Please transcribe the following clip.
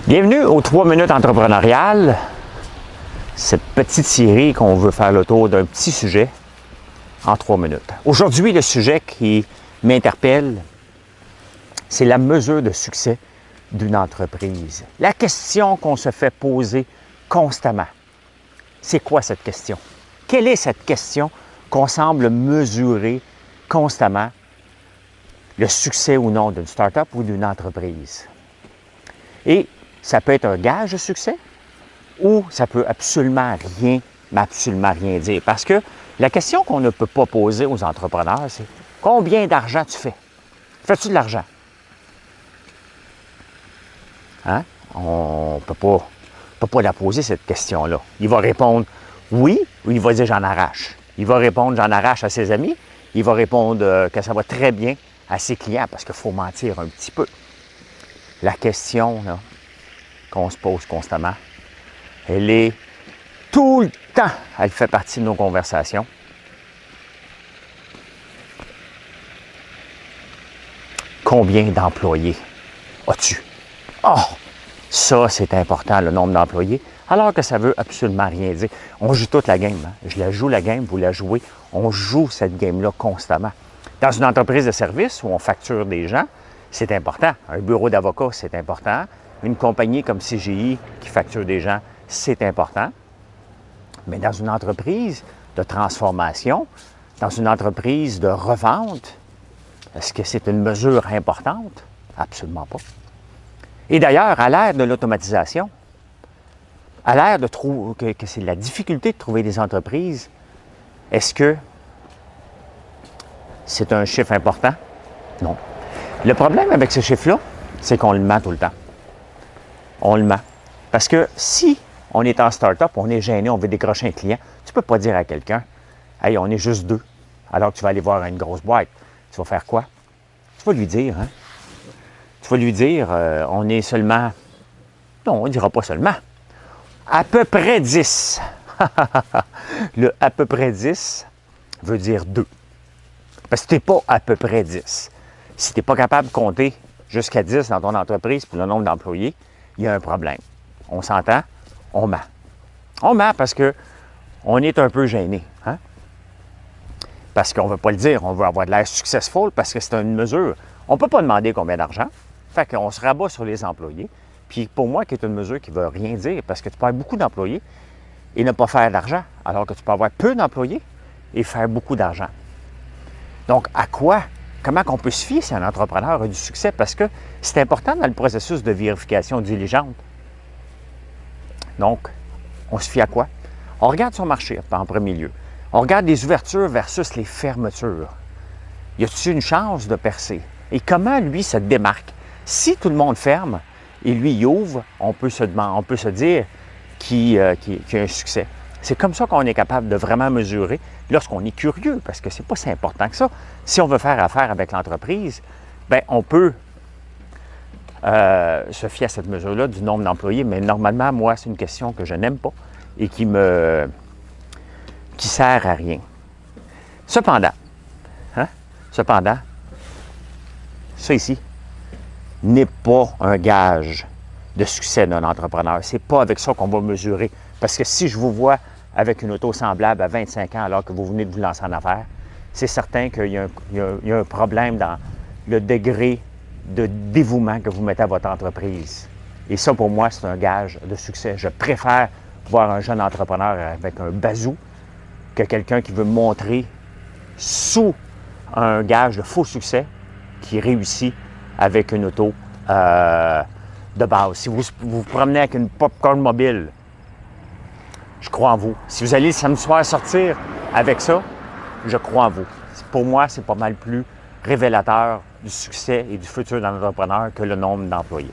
Bienvenue aux 3 minutes entrepreneuriales, cette petite série qu'on veut faire le tour d'un petit sujet en 3 minutes. Aujourd'hui, le sujet qui m'interpelle, c'est la mesure de succès d'une entreprise. La question qu'on se fait poser constamment. C'est quoi cette question? Quelle est cette question qu'on semble mesurer constamment le succès ou non d'une start-up ou d'une entreprise? Et ça peut être un gage de succès ou ça peut absolument rien, mais absolument rien dire. Parce que la question qu'on ne peut pas poser aux entrepreneurs, c'est combien d'argent tu fais? Fais-tu de l'argent? Hein? On ne peut pas la poser, cette question-là. Il va répondre oui ou il va dire j'en arrache. Il va répondre j'en arrache à ses amis. Il va répondre que ça va très bien à ses clients parce qu'il faut mentir un petit peu. La question là, qu'on se pose constamment, elle est tout le temps, elle fait partie de nos conversations. Combien d'employés as-tu? Oh, ça c'est important, le nombre d'employés, alors que ça veut absolument rien dire. On joue toute la game. Hein? Je la joue la game, vous la jouez. On joue cette game-là constamment. Dans une entreprise de service où on facture des gens, c'est important. Un bureau d'avocat, c'est important. Une compagnie comme CGI qui facture des gens, c'est important. Mais dans une entreprise de transformation, dans une entreprise de revente, est-ce que c'est une mesure importante? Absolument pas. Et d'ailleurs, à l'ère de l'automatisation, à l'ère de trouver que c'est la difficulté de trouver des entreprises, est-ce que c'est un chiffre important? Non. Le problème avec ce chiffre-là, c'est qu'on le ment tout le temps. On le ment. Parce que si on est en start-up, on est gêné, on veut décrocher un client, tu ne peux pas dire à quelqu'un « Hey, on est juste 2 », alors que tu vas aller voir une grosse boîte. Tu vas faire quoi? Tu vas lui dire, hein? Tu vas lui dire on est seulement... Non, on ne dira pas seulement. À peu près 10. Le « à peu près 10 » veut dire 2. Parce que tu n'es pas à peu près 10. Si tu n'es pas capable de compter jusqu'à 10 dans ton entreprise pour le nombre d'employés, il y a un problème. On s'entend? On ment. On ment parce qu'on est un peu gêné. Hein? Parce qu'on ne veut pas le dire. On veut avoir de l'air successful parce que c'est une mesure. On ne peut pas demander combien d'argent. Fait qu'on se rabat sur les employés. Puis pour moi, qui est une mesure qui ne veut rien dire parce que tu peux avoir beaucoup d'employés et ne pas faire d'argent, alors que tu peux avoir peu d'employés et faire beaucoup d'argent. Donc, à quoi? Comment on peut se fier si un entrepreneur a du succès? Parce que c'est important dans le processus de vérification diligente. Donc, on se fie à quoi? On regarde son marché en premier lieu. On regarde les ouvertures versus les fermetures. Y a-t-il une chance de percer? Et comment, lui, se démarque? Si tout le monde ferme et lui, il ouvre, on peut se dire qu'il y a un succès. C'est comme ça qu'on est capable de vraiment mesurer lorsqu'on est curieux, parce que ce n'est pas si important que ça. Si on veut faire affaire avec l'entreprise, bien, on peut se fier à cette mesure-là du nombre d'employés, mais normalement, moi, c'est une question que je n'aime pas et qui sert à rien. Cependant, ça ici n'est pas un gage de succès d'un entrepreneur. Ce n'est pas avec ça qu'on va mesurer. Parce que si je vous vois avec une auto semblable à 25 ans alors que vous venez de vous lancer en affaires, c'est certain qu'il y a un problème dans le degré de dévouement que vous mettez à votre entreprise. Et ça, pour moi, c'est un gage de succès. Je préfère voir un jeune entrepreneur avec un bazou que quelqu'un qui veut montrer sous un gage de faux succès qui réussit avec une auto de base. Si vous vous promenez avec une popcorn mobile, je crois en vous. Si vous allez le samedi soir sortir avec ça, je crois en vous. Pour moi, c'est pas mal plus révélateur du succès et du futur d'un entrepreneur que le nombre d'employés.